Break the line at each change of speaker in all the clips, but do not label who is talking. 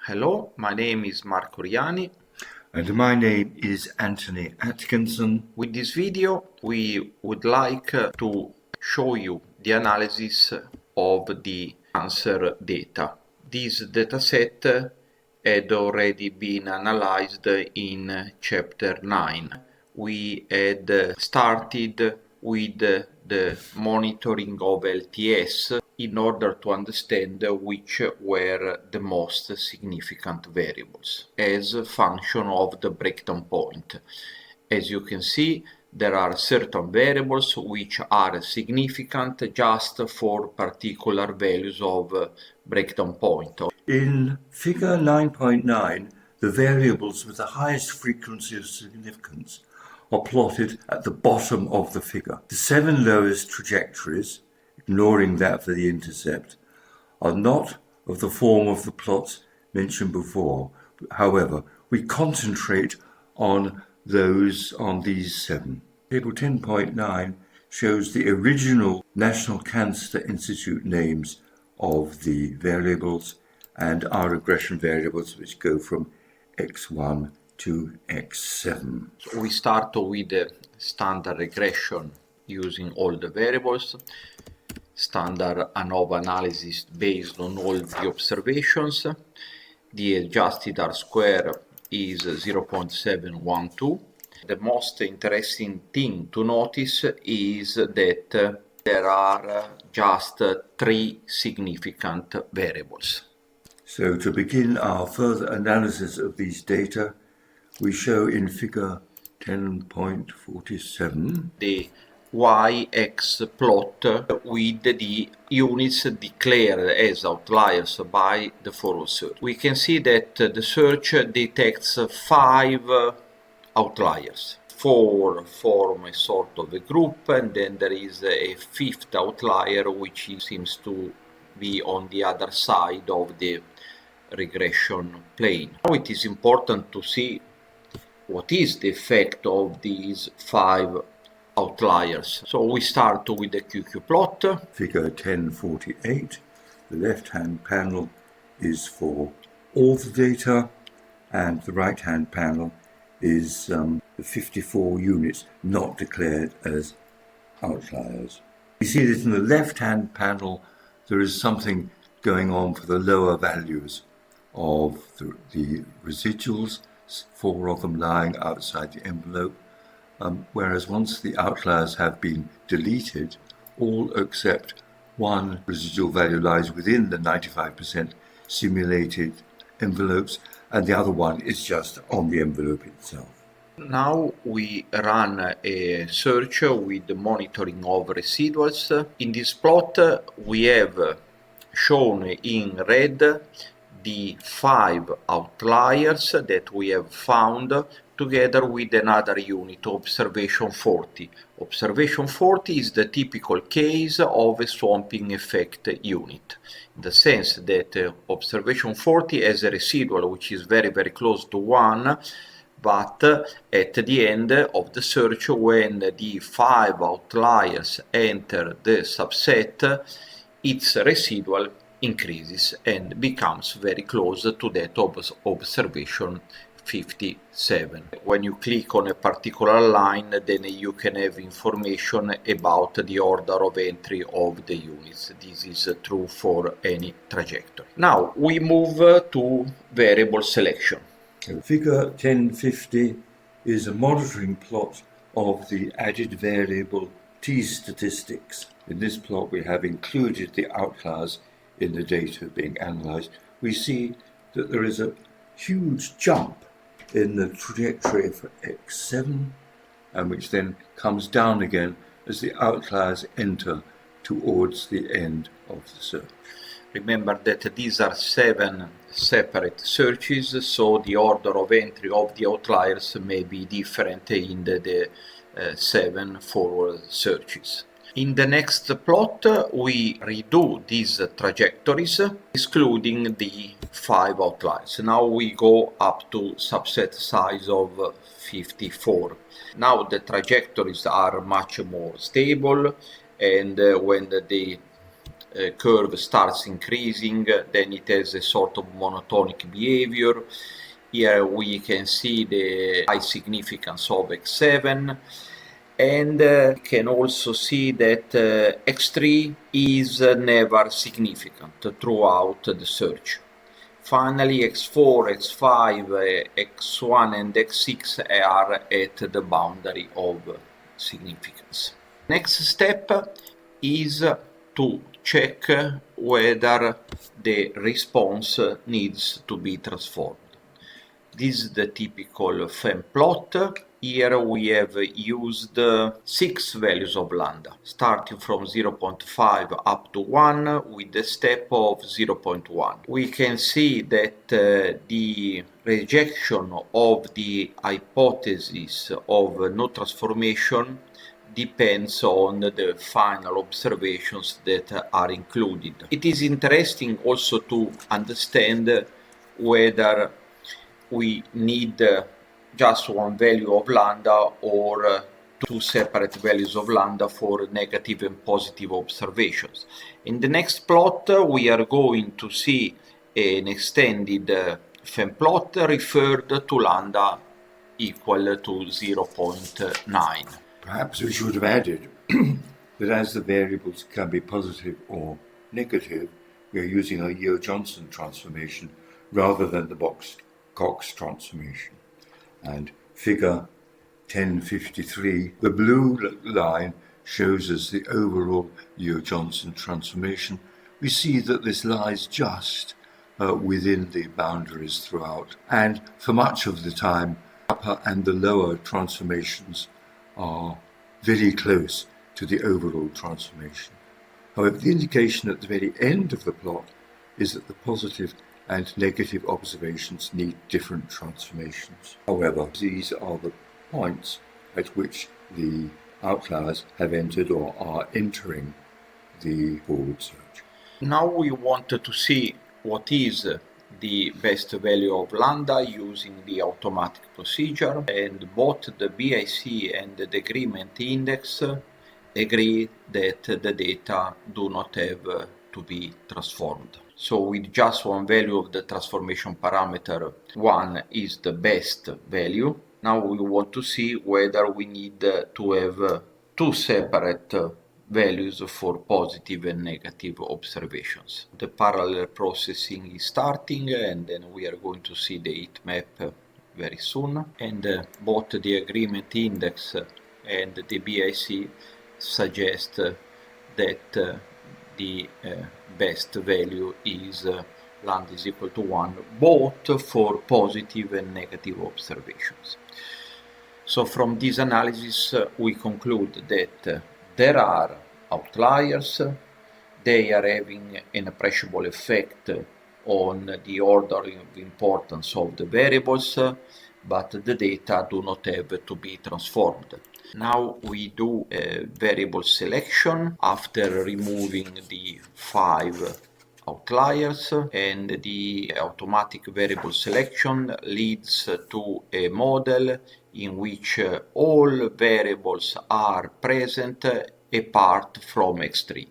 Hello, my name is Marco Riani.
And my name is a.c.atkinson.
With this video, we would like to show you the analysis of the cancer data. This dataset had already been analyzed in chapter 9. We had started with the monitoring of LTS in order to understand which were the most significant variables as a function of the breakdown point. As you can see, there are certain variables which are significant just for particular values of breakdown point.
In figure 9.9, the variables with the highest frequency of significance are plotted at the bottom of the figure. The 7 lowest trajectories, ignoring that for the intercept, are not of the form of the plots mentioned before. However, we concentrate on these 7. Table 10.9 shows the original National Cancer Institute names of the variables and our regression variables, which go from x1 to x7.
So we start with the standard regression using all the variables, standard ANOVA analysis based on all the observations. The adjusted R-square is 0.712. The most interesting thing to notice is that there are just 3 significant variables.
So to begin our further analysis of these data, we show in figure 10.47
the y-x plot with the units declared as outliers by the forward search. We can see that the search detects 5 outliers. 4 form a sort of a group, and then there is a 5th outlier which seems to be on the other side of the regression plane. Now it is important to see what is the effect of these 5 outliers. So we start with the QQ plot.
Figure 1048. The left-hand panel is for all the data, and the right-hand panel is the 54 units not declared as outliers. You see that in the left-hand panel there is something going on for the lower values of the residuals, 4 of them lying outside the envelope, whereas once the outliers have been deleted, all except 1 residual value lies within the 95% simulated envelopes, and the other one is just on the envelope itself.
Now we run a search with the monitoring of residuals. In this plot we have shown in red the 5 outliers that we have found together with another unit, observation 40. Observation 40 is the typical case of a swamping effect unit, in the sense that observation 40 has a residual which is very close to 1, but at the end of the search, when the 5 outliers enter the subset, its residual increases and becomes very close to that of observation 57. When you click on a particular line, then you can have information about the order of entry of the units. This is true for any trajectory. Now we move to variable selection.
Figure 1050 is a monitoring plot of the added variable T statistics. In this plot we have included the outliers in the data being analysed. We see that there is a huge jump in the trajectory for x7, and which then comes down again as the outliers enter towards the end of the search.
Remember that these are 7 separate searches, so the order of entry of the outliers may be different in the 7 forward searches. In the next plot, we redo these trajectories, excluding the 5 outliers. Now we go up to subset size of 54. Now the trajectories are much more stable, and when the curve starts increasing, then it has a sort of monotonic behavior. Here we can see the high significance of X7, and we can also see that X3 is never significant throughout the search. Finally, X4, X5, X1 and X6 are at the boundary of significance. Next step is to check whether the response needs to be transformed. This is the typical FEM plot. Here we have used 6 values of lambda, starting from 0.5 up to 1 with the step of 0.1. We can see that the rejection of the hypothesis of no transformation depends on the final observations that are included. It is interesting also to understand whether we need just one value of lambda or 2 separate values of lambda for negative and positive observations. In the next plot, we are going to see an extended FEM plot referred to lambda equal to 0.9.
Perhaps we should have added that as the variables can be positive or negative, we are using a Yeo-Johnson transformation rather than the Cox transformation. And figure 1053, the blue line shows us the overall Yeo-Johnson transformation. We see that this lies just within the boundaries throughout, and for much of the time, upper and the lower transformations are very close to the overall transformation. However, the indication at the very end of the plot is that the positive and negative observations need different transformations. However, these are the points at which the outliers have entered or are entering the forward search.
Now we wanted to see what is the best value of lambda using the automatic procedure, and both the BIC and the agreement index agree that the data do not have to be transformed. So with just one value of the transformation parameter, 1 is the best value. Now we want to see whether we need to have 2 separate values for positive and negative observations. The parallel processing is starting, and then we are going to see the heat map very soon. And both the agreement index and the BIC suggest that the best value is lambda is equal to 1, both for positive and negative observations. So from this analysis we conclude that there are outliers, they are having an appreciable effect on the order of importance of the variables, but the data do not have to be transformed. Now we do a variable selection after removing the 5 outliers, and the automatic variable selection leads to a model in which all variables are present apart from X3.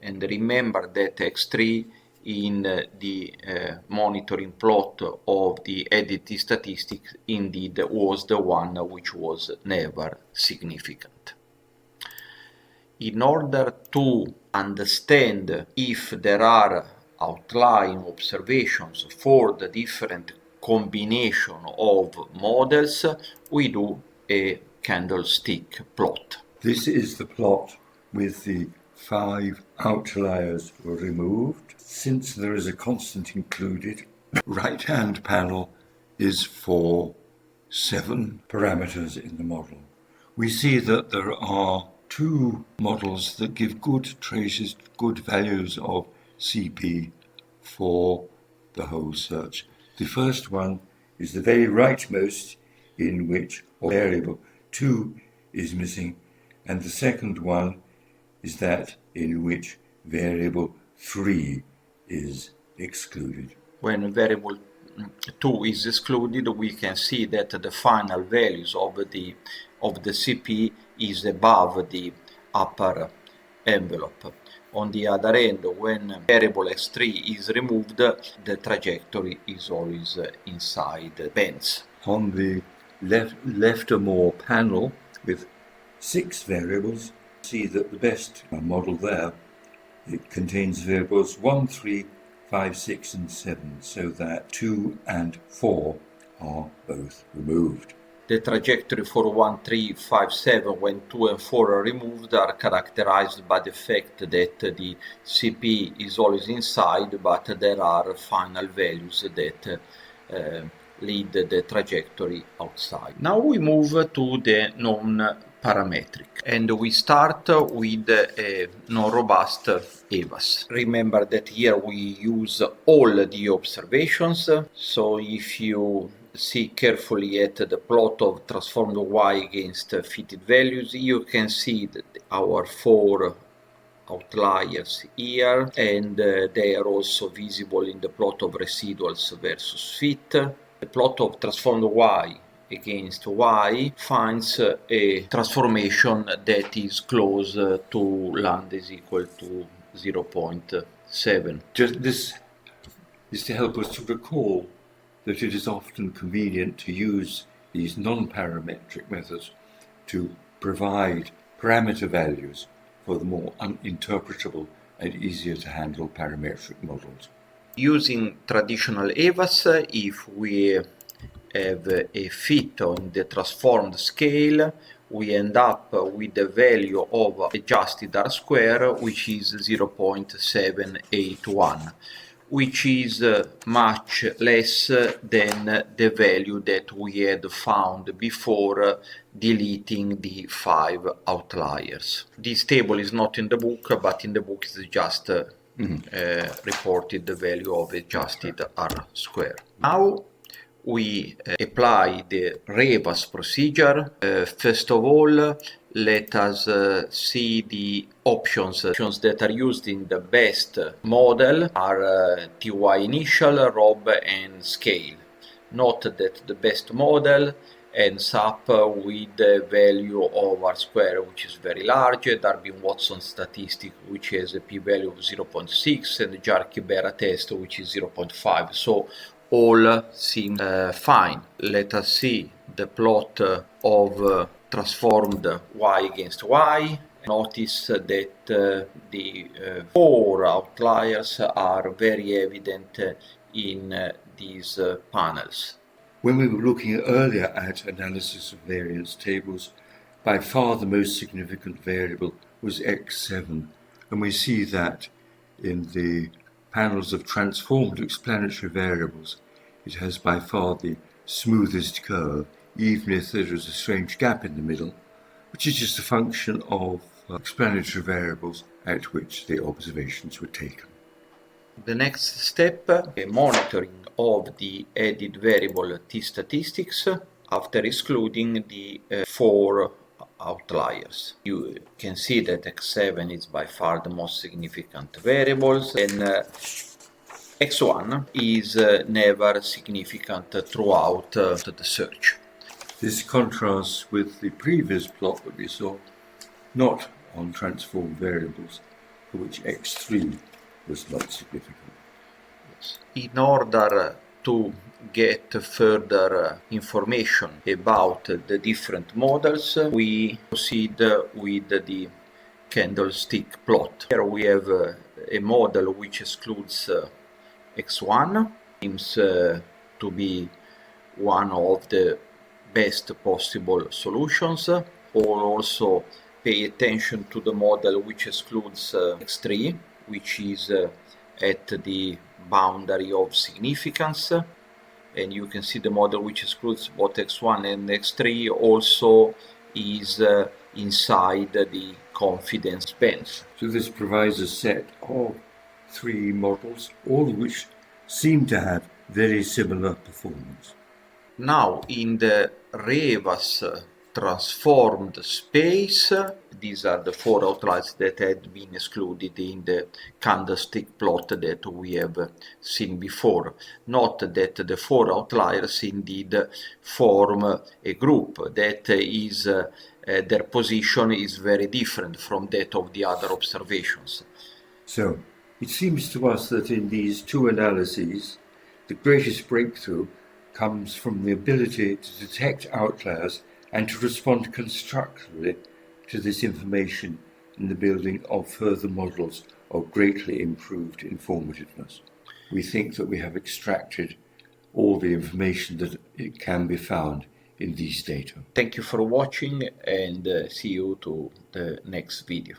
And remember that X3 in the monitoring plot of the ADT statistics indeed was the one which was never significant. In order to understand if there are outlying observations for the different combination of models, we do a candlestick plot.
This is the plot with the 5 outliers were removed. Since there is a constant included, the right-hand panel is for 7 parameters in the model. We see that there are 2 models that give good traces, good values of CP for the whole search. The first one is the very rightmost, in which variable 2 is missing, and the second one is that in which variable 3 is excluded.
When variable 2 is excluded, we can see that the final values of the CP is above the upper envelope. On the other end, when variable x3 is removed, the trajectory is always inside the bands.
On the left-more panel with 6 variables, see that the best model there, it contains variables 1, 3, 5, 6 and 7, so that 2 and 4 are both removed.
The trajectory for 1, 3, 5, 7, when 2 and 4 are removed, are characterized by the fact that the CP is always inside, but there are final values that lead the trajectory outside. Now we move to the non-parametric, and we start with a non-robust EVAS. Remember that here we use all the observations, so if you see carefully at the plot of transformed y against fitted values, you can see that our 4 outliers here, and they are also visible in the plot of residuals versus fit. The plot of transformed y against y finds a transformation that is close to lambda is equal to 0.7.
Just this is to help us to recall that it is often convenient to use these non-parametric methods to provide parameter values for the more uninterpretable and easier to handle parametric models.
Using traditional EVAS, if we have a fit on the transformed scale, we end up with the value of adjusted R square, which is 0.781, which is much less than the value that we had found before deleting the 5 outliers. This table is not in the book, but in the book is just reported the value of adjusted R square. Now we apply the REVAS procedure. First of all, let us see the options that are used in the best model are TY initial, ROB and scale. Note that the best model ends up with the value of R square, which is very large, Darby-Watson statistic, which has a p-value of 0.6, and the Jarky-Bera test, which is 0.5. So all seems fine. Let us see the plot of transformed y against y. Notice that the 4 outliers are very evident in these panels.
When we were looking earlier at analysis of variance tables, by far the most significant variable was x7, and we see that in the panels of transformed explanatory variables, it has by far the smoothest curve, even if there is a strange gap in the middle, which is just a function of explanatory variables at which the observations were taken.
The next step, a monitoring of the added variable t statistics after excluding the 4 outliers. You can see that x7 is by far the most significant variables, and x1 is never significant throughout the search.
This contrasts with the previous plot that we saw, not on transformed variables, for which x3 was not significant.
Yes. In order to get further information about the different models, we proceed with the candlestick plot. Here we have a model which excludes x1, seems to be one of the best possible solutions. Or also pay attention to the model which excludes x3, which is at the boundary of significance, and you can see the model which excludes both x1 and x3 also is inside the confidence bands.
So this provides a set of 3 models, all of which seem to have very similar performance.
Now in the REVAS transformed space, these are the 4 outliers that had been excluded in the candlestick plot that we have seen before. Note that the 4 outliers indeed form a group that is their position is very different from that of the other observations.
So it seems to us that in these two analyses, the greatest breakthrough comes from the ability to detect outliers and to respond constructively to this information in the building of further models of greatly improved informativeness. We think that we have extracted all the information that it can be found in these data.
Thank you for watching, and see you to the next video.